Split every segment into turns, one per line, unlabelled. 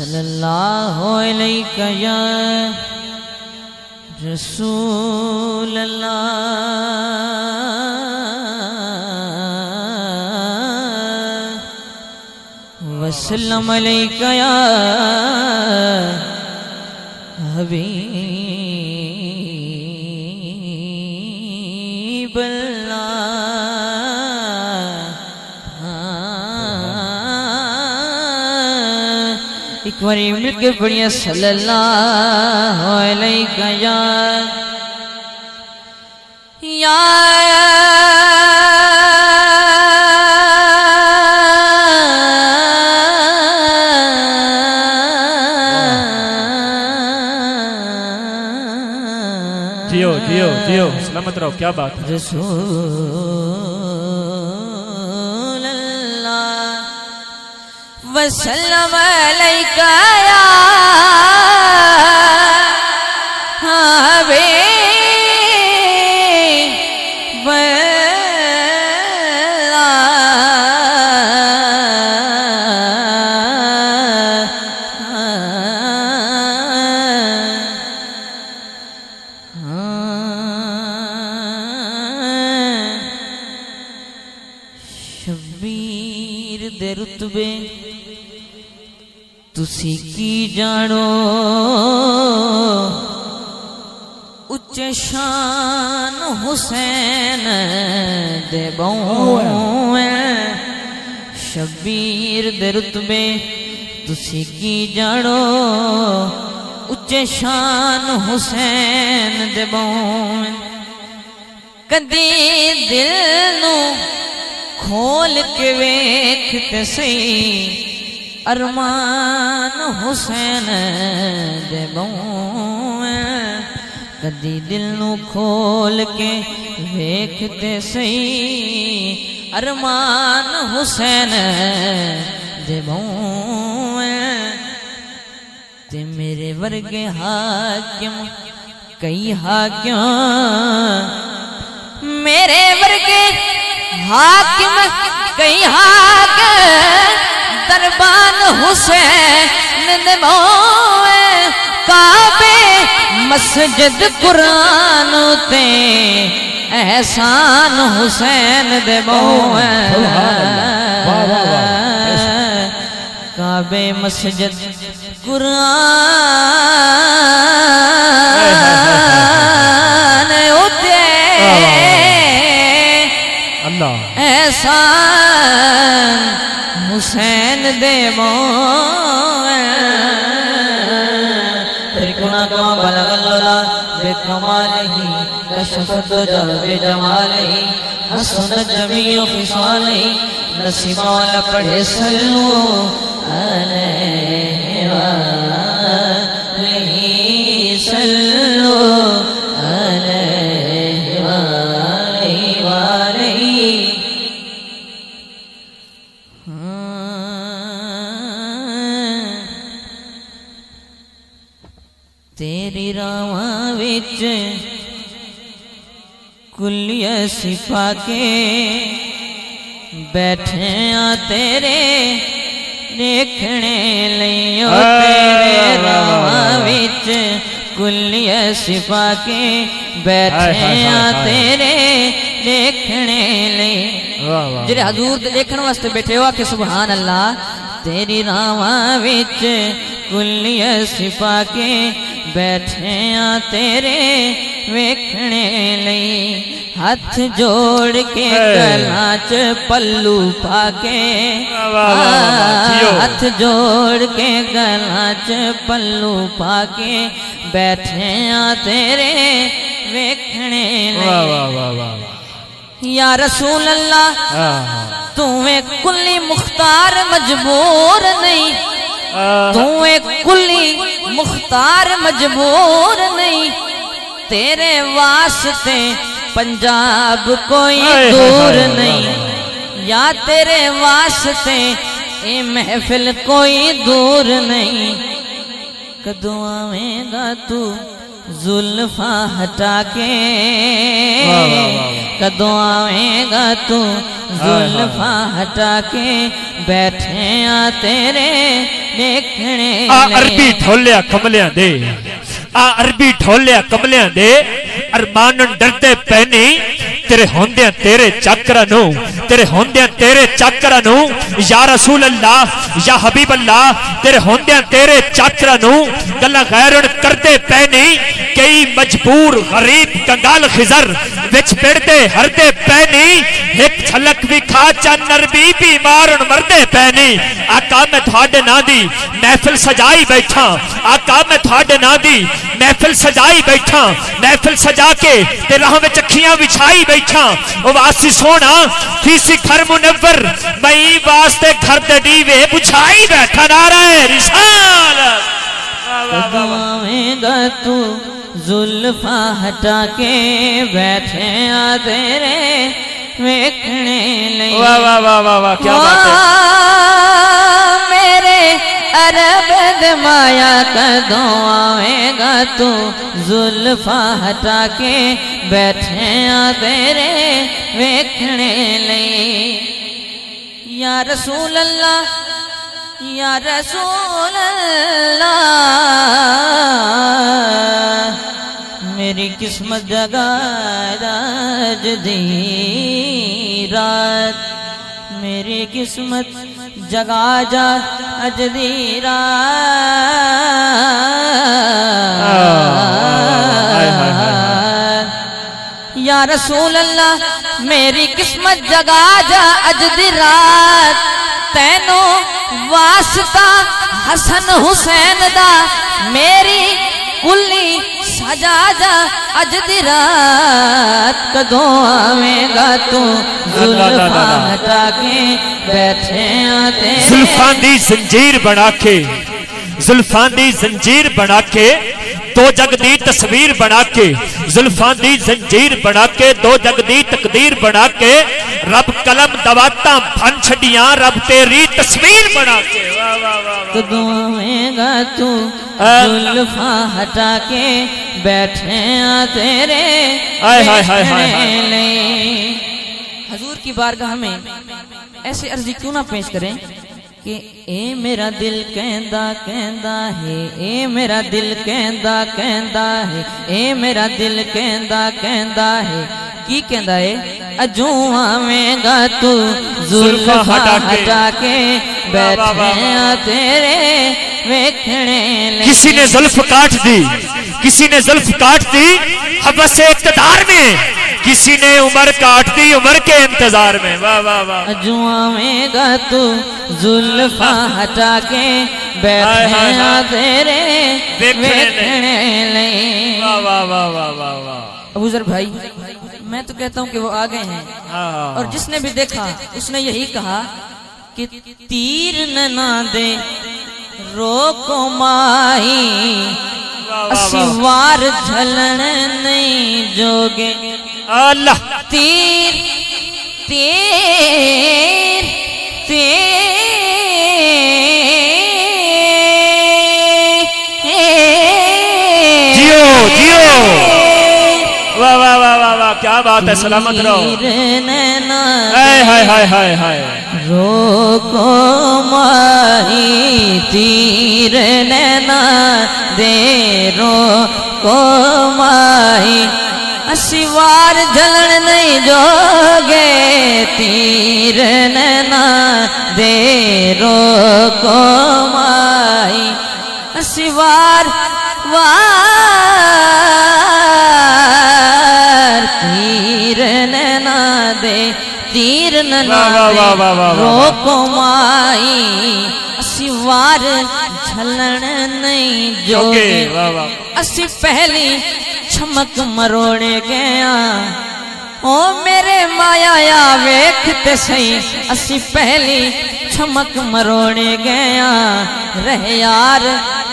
सल्लल्लाहु अलैका या रसूल अल्लाह वसल्लम अलैका या हबीब एक बार मिलके बढ़िया सल्लल्लाहु अलैका या
जियो जियो जियो सलामत रहो। क्या बात है।
रसूल अल्लाह वसल्लम अलैका या हबीब शब्बीर दे रुतबे तुसी की जानो उच्चे शान हुसैन दे शब्बीर दे रुतबे तुसी की जानो उच्चे शान हुसैन दे कदी दिल नू खोल के वेखते सही अरमान हुसैन दे कदी दिल नू खोल के वेखते सही अरमान हुसैन दे ते मेरे वर्गे हाकिम कई हाकिम मेरे वर्गे हाकिम कई हाकिम दरबान हुसैन दे काबे मस्जिद कुरान ते एहसान हुसैन दे काबे मस्जिद कुरान उते एहसान हुसैन दे त्रिकुणा का बलगल्ला बेकमालिही कशफत बेजमालिही हसन जमीउ फिसालिही नसीमा वाला पढ़े सल्लू अलैहि सल्लू तेरी रावां विच कुलिया सिपा के बैठे तेरे देखने लियो तेरे रावां विच कुलिया सिपा के बैठे तेरे देखने ले जेरे हजूर देखने वास्ते बैठे हो आके सुभान अल्लाह तेरी रावां विच कुलिया सिपा के बैठे तेरे वेखने लई हथ जोड़ के गलां च पल्लू पाके हथ जोड़ के गलां च पल्लू पाके बैठे आ तेरे वेखने लई या रसूल अल्लाह तू एक कुल्ली मुख्तार मजबूर नहीं तू एक कुल्ली मुख्तार मजबूर नहीं तेरे वास्ते पंजाब कोई दूर नहीं या तेरे वास्ते ये महफिल कोई दूर नहीं कदों आवेगा तू जुल्फा हटा के कदों आवेगा तू जुल्फा हटा के बैठे आ तेरे देखने
अरबी ढोलिया कमलिया दे अरबी ढोलिया कमलिया दे अरमानन डरते पैनी तेरे होंदिया तेरे चक्रा नु तेरे होंदिया तेरे चक्रा नु या रसूल अल्लाह या हबीब अल्लाह तेरे होंदिया तेरे चक्रा नु गल्ला गैरन करते पैनी कई मजबूर गरीब कंगाल खिजर विच पिड़ते हरदे पैनी एक झलक भी खा चन अरबी बीमार मरदे पैनी आका मैं थोड़े ना दी महफिल सजाई बैठा आका मैं थोड़े ना दी महफिल सजाई बैठा महफिल सजा के ते राह में चखियां बिछाई बैठा ओ वासी सोना किसी घर मुनव्वर मई वास्ते घर दे दीवे बुझाई बैठा नारे रिसालत
कदवावेगा तू जुल्फा हटा के बैठे आ तेरे वेखने लई
वाह वाह वाह वाह वाह क्या बात है
मेरे अरब दे माया कदों आवेगा तू जुल्फा हटा के बैठे आ तेरे वेखने लई या रसूल अल्लाह या रसूल अल्लाह मेरी किस्मत जगा आज दी रात मेरी किस्मत जगा जा अज दी रात या रसूल अल्लाह मेरी किस्मत जगा जा अज दी रात तैनो वास्ता हसन हुसैन दा मेरी कुल्ली सजा जा अज दी रात कदों आवेगा तू जुल्फा हटा के बैठे आते
जुल्फां दी जंजीर बना के जुल्फां दी जंजीर बना के दो जग दी तस्वीर बना के जुल्फां दी जंजीर बना के दो जग दी तकदीर बना के रब कलम दवाता फन छड़ियां रब तेरी तस्वीर बना के
कदों आवेगा तू जुल्फा हटा के बैठे आ तेरे हजूर की बारगाह में ऐसे अर्जी क्यों ना पेश करें कि ए मेरा दिल कहंदा कहंदा है ए मेरा दिल कहंदा कहंदा है ए मेरा दिल कहंदा कहंदा है की कहंदा है अजू आवेगा तू जुल्फा हटा के बैठे आ तेरे वेखने
किसी ने जुल्फ काट दी किसी ने जुल्फ काट दी हवस इक़्तिदार में किसी ने उम्र काट दी उम्र के इंतजार में वाह वाह वाह
अजू आवेगा तू जुल्फा हटा के बैठे आ तेरे वेखने लई
वाह वाह वाह वाह वाह वाह
अबू ज़र भाई मैं तो कहता हूँ कि वो आ गए हैं और जिसने भी देखा उसने यही कहा कि तीर न दे रोको माही असिवार झलन नहीं जोगे
अल्लाह
तीर तीर तीर
जियो जियो वाह वाह वाह वाह वाह क्या बात है सलामत रहो हाय हाय हाय हाय हाय
रोको माही तीर नैना दे रोको माही असिवार जलन नहीं जोगे तीर नैना दे रोको माही असिवार वार हीर नैना दे तीर नैना
वाह, वाह,
दे
वाह, वाह, वाह, वाह।
रोको माई असी वार झलन नहीं जोगे
वाह वाह
असी पहली चमक मरोड़े गया ओ मेरे माया या वेखते सही असी पहली चमक मरोड़े गया रह यार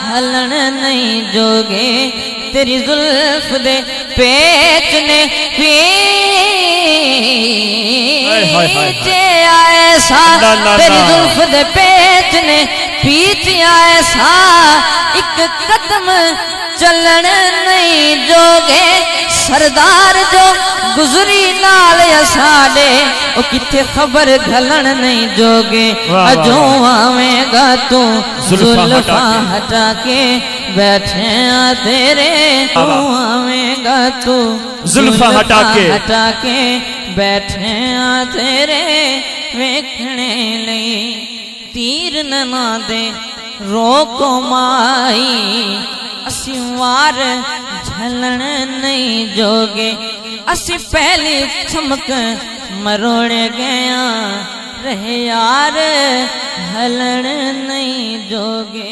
हलन नहीं जोगे तेरी जुल्फ दे पेच ने पीछे ऐसा तेरी जुल्फ दे पेच ने पीछे ऐसा एक कदम चलन नहीं जोगे सरदार जो गुजरी नाल साडे ओ किथे खबर घलन नहीं जोगे अजो आवेगा तू जुल्फा हटा के बैठे तेरे आवेगा तू
जुल्फा हटा
के बैठे तेरे वेखने लई तीर नैना दे रोको माई असी वार झलन नहीं जोगे असी पहली चमक मरोड़े गया रह यार हलन नहीं जोगे।